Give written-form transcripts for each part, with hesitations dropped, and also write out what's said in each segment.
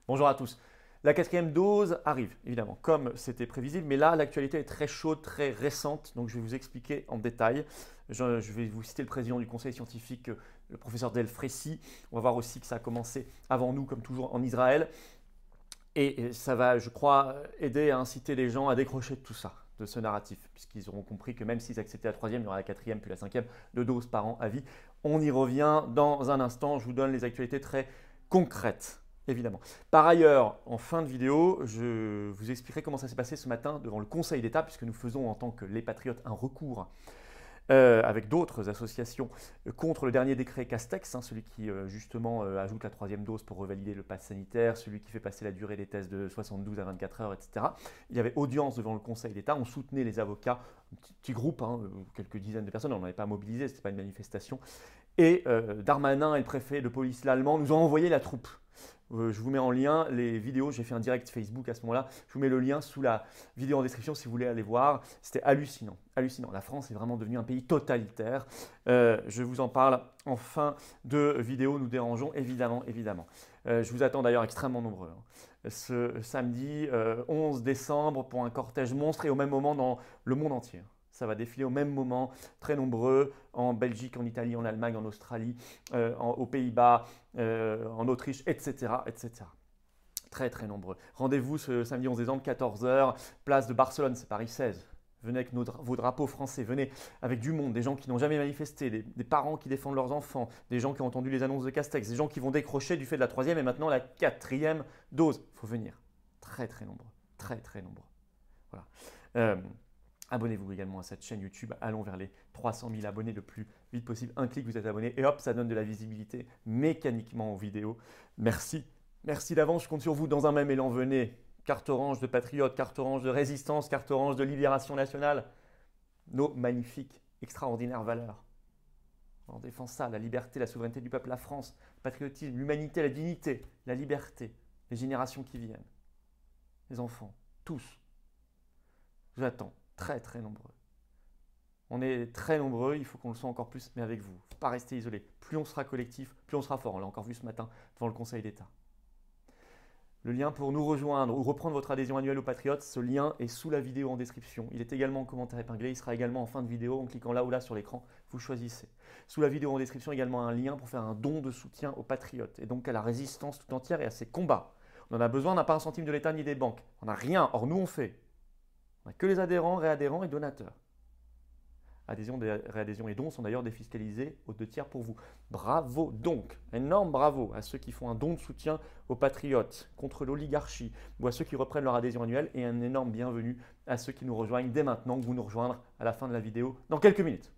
Bonjour à tous. La quatrième dose arrive, évidemment, comme c'était prévisible, mais là, l'actualité est très chaude, très récente, donc je vais vous expliquer en détail. Je vais vous citer le président du conseil scientifique, le professeur Delfrécy. On va voir aussi que ça a commencé avant nous, comme toujours, en Israël. Et ça va, je crois, aider à inciter les gens à décrocher de tout ça, de ce narratif, puisqu'ils auront compris que même s'ils acceptaient la troisième, il y aura la quatrième puis la cinquième, 2 doses par an à vie. On y revient dans un instant. Je vous donne les actualités très concrètes, évidemment. Par ailleurs, en fin de vidéo, je vous expliquerai comment ça s'est passé ce matin devant le Conseil d'État, puisque nous faisons en tant que les Patriotes un recours avec d'autres associations contre le dernier décret Castex, celui qui justement ajoute la troisième dose pour revalider le pass sanitaire, celui qui fait passer la durée des tests de 72 à 24 heures, etc. Il y avait audience devant le Conseil d'État, on soutenait les avocats, un petit groupe, quelques dizaines de personnes, on n'avait pas mobilisé, ce n'était pas une manifestation. Et Darmanin et le préfet de police l'allemand nous ont envoyé la troupe. Je vous mets en lien les vidéos, j'ai fait un direct Facebook à ce moment-là, je vous mets le lien sous la vidéo en description si vous voulez aller voir. C'était hallucinant, hallucinant. La France est vraiment devenue un pays totalitaire. Je vous en parle en fin de vidéo, nous dérangeons évidemment, évidemment. Je vous attends d'ailleurs extrêmement nombreux. Ce samedi 11 décembre pour un cortège monstre et au même moment dans le monde entier. Ça va défiler au même moment, très nombreux, en Belgique, en Italie, en Allemagne, en Australie, aux Pays-Bas, en Autriche, etc., etc. Très, très nombreux. Rendez-vous ce samedi 11 décembre, 14 h, place de Barcelone, c'est Paris 16. Venez avec vos drapeaux français, venez avec du monde, des gens qui n'ont jamais manifesté, des parents qui défendent leurs enfants, des gens qui ont entendu les annonces de Castex, des gens qui vont décrocher du fait de la troisième et maintenant la quatrième dose. Il faut venir. Très, très nombreux. Très, très nombreux. Voilà. Abonnez-vous également à cette chaîne YouTube. Allons vers les 300 000 abonnés le plus vite possible. Un clic, vous êtes abonné et hop, ça donne de la visibilité mécaniquement aux vidéos. Merci. Merci d'avance. Je compte sur vous dans un même élan. Venez. Carte orange de patriote, carte orange de résistance, carte orange de libération nationale. Nos magnifiques, extraordinaires valeurs. On défend ça, la liberté, la souveraineté du peuple, la France, le patriotisme, l'humanité, la dignité, la liberté, les générations qui viennent, les enfants, tous. Je vous attends. Très, très nombreux. On est très nombreux, il faut qu'on le soit encore plus, mais avec vous. Il ne faut pas rester isolé. Plus on sera collectif, plus on sera fort. On l'a encore vu ce matin devant le Conseil d'État. Le lien pour nous rejoindre ou reprendre votre adhésion annuelle aux Patriotes, ce lien est sous la vidéo en description. Il est également en commentaire épinglé, il sera également en fin de vidéo en cliquant là ou là sur l'écran. Vous choisissez. Sous la vidéo en description, également un lien pour faire un don de soutien aux Patriotes et donc à la résistance tout entière et à ses combats. On en a besoin, on n'a pas un centime de l'État ni des banques. On n'a rien, or nous on fait. On n'a que les adhérents, réadhérents et donateurs. Adhésion, réadhésion et dons sont d'ailleurs défiscalisés aux 2 tiers pour vous. Bravo donc, énorme bravo à ceux qui font un don de soutien aux patriotes contre l'oligarchie ou à ceux qui reprennent leur adhésion annuelle et un énorme bienvenue à ceux qui nous rejoignent dès maintenant, que vous nous rejoindre à la fin de la vidéo dans quelques minutes.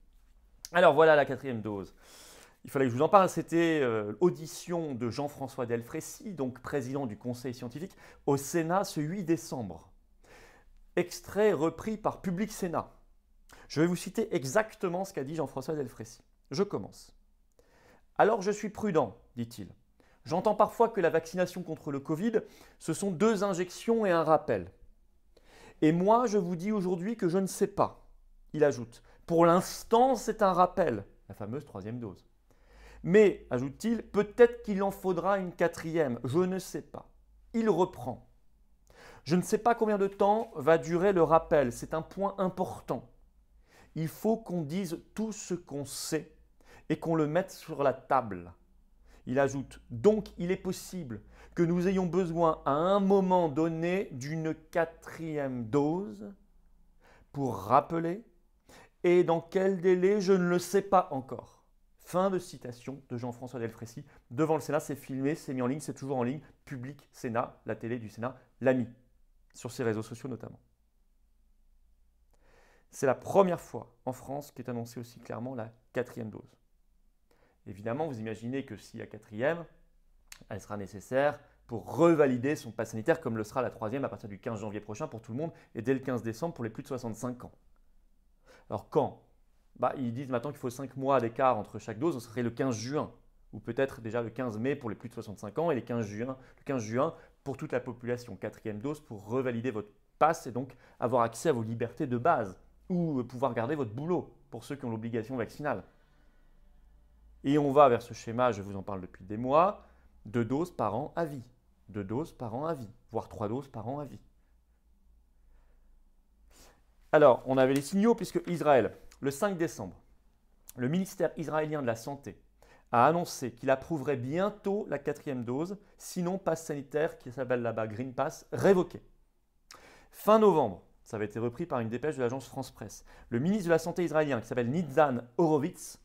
Alors voilà la quatrième dose. Il fallait que je vous en parle, c'était l'audition de Jean-François Delfrécy, donc président du conseil scientifique, au Sénat ce 8 décembre. Extrait repris par Public Sénat. Je vais vous citer exactement ce qu'a dit Jean-François Delfrécy. Je commence. Alors je suis prudent, dit-il. J'entends parfois que la vaccination contre le Covid, ce sont 2 injections et un rappel. Et moi, je vous dis aujourd'hui que je ne sais pas. Il ajoute, pour l'instant, c'est un rappel, la fameuse 3e dose. Mais, ajoute-t-il, peut-être qu'il en faudra une 4e, je ne sais pas. Il reprend. Je ne sais pas combien de temps va durer le rappel, c'est un point important. Il faut qu'on dise tout ce qu'on sait et qu'on le mette sur la table. Il ajoute, donc il est possible que nous ayons besoin à un moment donné d'une 4e dose pour rappeler, et dans quel délai, je ne le sais pas encore. Fin de citation de Jean-François Delfrécy devant le Sénat, c'est filmé, c'est mis en ligne, c'est toujours en ligne, Public Sénat, la télé du Sénat l'a mis. Sur ses réseaux sociaux notamment. C'est la première fois en France qu'est annoncée aussi clairement la 4e dose. Évidemment, vous imaginez que si la 4e, elle sera nécessaire pour revalider son pass sanitaire comme le sera la 3e à partir du 15 janvier prochain pour tout le monde et dès le 15 décembre pour les plus de 65 ans. Alors quand? Ils disent maintenant qu'il faut 5 mois d'écart entre chaque dose, ce serait le 15 juin ou peut-être déjà le 15 mai pour les plus de 65 ans et le 15 juin pour toute la population, 4e dose pour revalider votre passe et donc avoir accès à vos libertés de base ou pouvoir garder votre boulot pour ceux qui ont l'obligation vaccinale. Et on va vers ce schéma, je vous en parle depuis des mois, 2 doses par an à vie. 2 doses par an à vie, voire 3 doses par an à vie. Alors, on avait les signaux puisque Israël, le 5 décembre, le ministère israélien de la Santé a annoncé qu'il approuverait bientôt la 4e dose, sinon passe sanitaire, qui s'appelle là-bas Green Pass, révoqué. Fin novembre, ça avait été repris par une dépêche de l'agence France Presse, le ministre de la Santé israélien, qui s'appelle Nitzan Horowitz,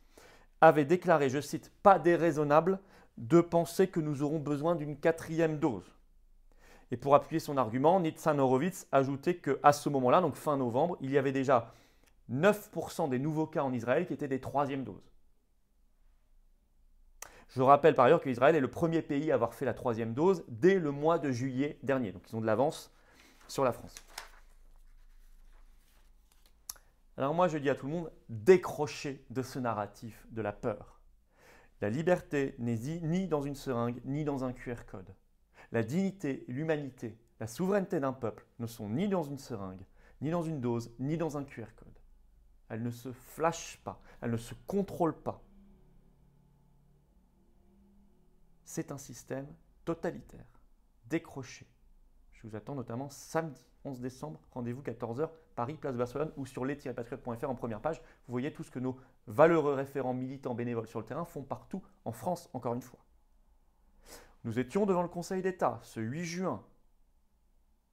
avait déclaré, je cite, « pas déraisonnable de penser que nous aurons besoin d'une 4e dose ». Et pour appuyer son argument, Nitzan Horowitz ajoutait qu'à ce moment-là, donc fin novembre, il y avait déjà 9% des nouveaux cas en Israël qui étaient des 3e doses. Je rappelle par ailleurs qu'Israël est le premier pays à avoir fait la 3e dose dès le mois de juillet dernier. Donc ils ont de l'avance sur la France. Alors moi je dis à tout le monde, décrochez de ce narratif de la peur. La liberté n'est ni dans une seringue, ni dans un QR code. La dignité, l'humanité, la souveraineté d'un peuple ne sont ni dans une seringue, ni dans une dose, ni dans un QR code. Elles ne se flashent pas, elles ne se contrôlent pas. C'est un système totalitaire, décroché. Je vous attends notamment samedi 11 décembre, rendez-vous 14h, Paris, place Barcelone, ou sur les-patriotes.fr en première page. Vous voyez tout ce que nos valeureux référents militants bénévoles sur le terrain font partout en France, encore une fois. Nous étions devant le Conseil d'État ce 8 juin,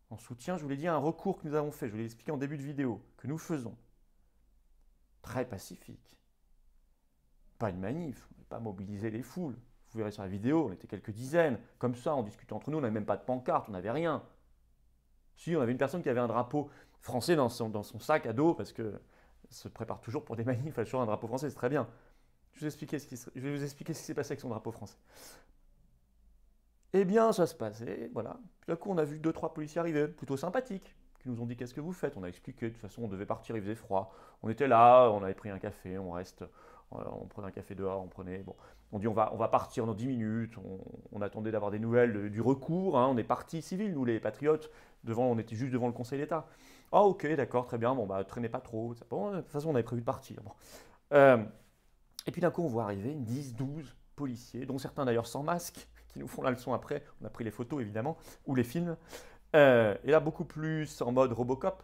en soutien, je vous l'ai dit, à un recours que nous avons fait, je vous l'ai expliqué en début de vidéo, que nous faisons. Très pacifique. Pas une manif, on n'a pas mobilisé les foules. Vous verrez sur la vidéo, on était quelques dizaines, comme ça, on discutait entre nous, on n'avait même pas de pancarte, on n'avait rien. Si, on avait une personne qui avait un drapeau français dans son sac à dos, parce qu'elle se prépare toujours pour des manifs, elle a toujours un drapeau français, c'est très bien. Je vais vous expliquer ce qui s'est passé avec son drapeau français. Eh bien, ça se passait, voilà. Puis d'un coup, on a vu 2-3 policiers arriver, plutôt sympathiques, qui nous ont dit « Qu'est-ce que vous faites ?» On a expliqué, de toute façon, on devait partir, il faisait froid. On était là, on avait pris un café, on prenait un café dehors, on prenait… Bon. On dit on va partir dans 10 minutes, on attendait d'avoir des nouvelles du recours, hein, on est parti civil, nous les patriotes, on était juste devant le Conseil d'État. Ah ok, d'accord, très bien, bon bah traînez pas trop, bon, de toute façon on avait prévu de partir. Bon. Et puis d'un coup on voit arriver 10-12 policiers, dont certains d'ailleurs sans masque, qui nous font la leçon après, on a pris les photos évidemment, ou les films, et là beaucoup plus en mode Robocop.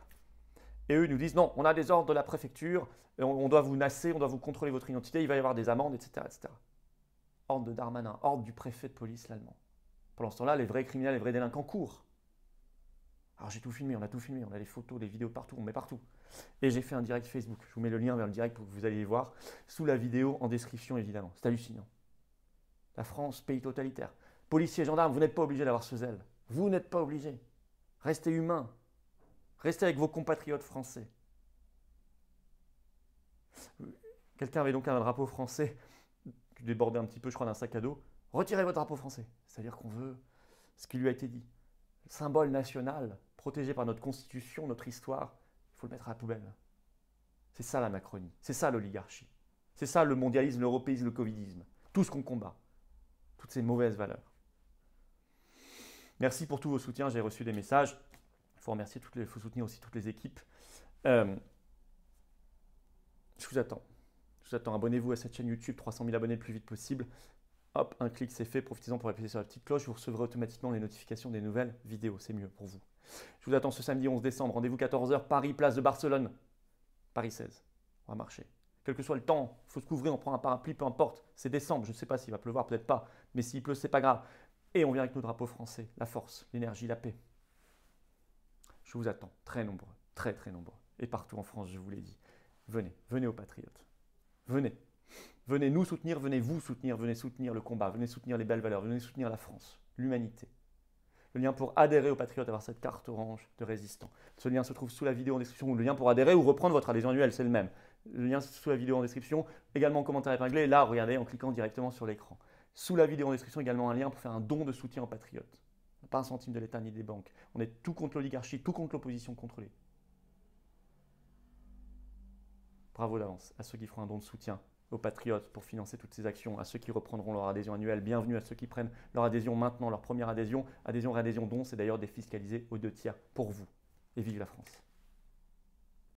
Et eux ils nous disent non, on a des ordres de la préfecture, on doit vous nasser, on doit vous contrôler votre identité, il va y avoir des amendes, etc. etc. Ordre de Darmanin, ordre du préfet de police l'allemand. Pendant ce temps-là, les vrais criminels, les vrais délinquants courent. Alors j'ai tout filmé, on a tout filmé, on a les photos, les vidéos partout, on met partout. Et j'ai fait un direct Facebook, je vous mets le lien vers le direct pour que vous alliez voir, sous la vidéo en description évidemment. C'est hallucinant. La France, pays totalitaire. Policiers, gendarmes, vous n'êtes pas obligés d'avoir ce zèle. Vous n'êtes pas obligés. Restez humains. Restez avec vos compatriotes français. Quelqu'un avait donc un drapeau français qui débordait un petit peu, je crois, d'un sac à dos. Retirez votre drapeau français. C'est-à-dire qu'on veut ce qui lui a été dit. Le symbole national, protégé par notre constitution, notre histoire, il faut le mettre à la poubelle. C'est ça la Macronie, c'est ça l'oligarchie. C'est ça le mondialisme, l'européisme, le covidisme. Tout ce qu'on combat. Toutes ces mauvaises valeurs. Merci pour tous vos soutiens, j'ai reçu des messages. Il faut remercier il faut soutenir aussi toutes les équipes. Je vous attends. Je vous attends. Abonnez-vous à cette chaîne YouTube, 300 000 abonnés le plus vite possible. Hop, un clic, c'est fait. Profitez-en pour appuyer sur la petite cloche. Vous recevrez automatiquement les notifications des nouvelles vidéos. C'est mieux pour vous. Je vous attends ce samedi 11 décembre. Rendez-vous 14h, Paris, place de Barcelone. Paris 16. On va marcher. Quel que soit le temps, il faut se couvrir, on prend un parapluie, peu importe. C'est décembre, je ne sais pas s'il va pleuvoir, peut-être pas. Mais s'il pleut, c'est pas grave. Et on vient avec nos drapeaux français. La force, l'énergie, la paix. Je vous attends. Très nombreux. Très, très nombreux. Et partout en France, je vous l'ai dit. Venez. Venez aux patriotes. Venez. Venez nous soutenir, venez vous soutenir, venez soutenir le combat, venez soutenir les belles valeurs, venez soutenir la France, l'humanité. Le lien pour adhérer aux Patriotes, avoir cette carte orange de résistant. Ce lien se trouve sous la vidéo en description, ou le lien pour adhérer ou reprendre votre adhésion annuelle, c'est le même. Le lien sous la vidéo en description, également en commentaire épinglé, là, regardez, en cliquant directement sur l'écran. Sous la vidéo en description, également un lien pour faire un don de soutien aux Patriotes. Pas un centime de l'État ni des banques. On est tout contre l'oligarchie, tout contre l'opposition contrôlée. Bravo d'avance à ceux qui feront un don de soutien aux patriotes pour financer toutes ces actions, à ceux qui reprendront leur adhésion annuelle. Bienvenue à ceux qui prennent leur adhésion maintenant, leur première adhésion. Adhésion, réadhésion, don, c'est d'ailleurs défiscalisé aux 2 tiers pour vous. Et vive la France!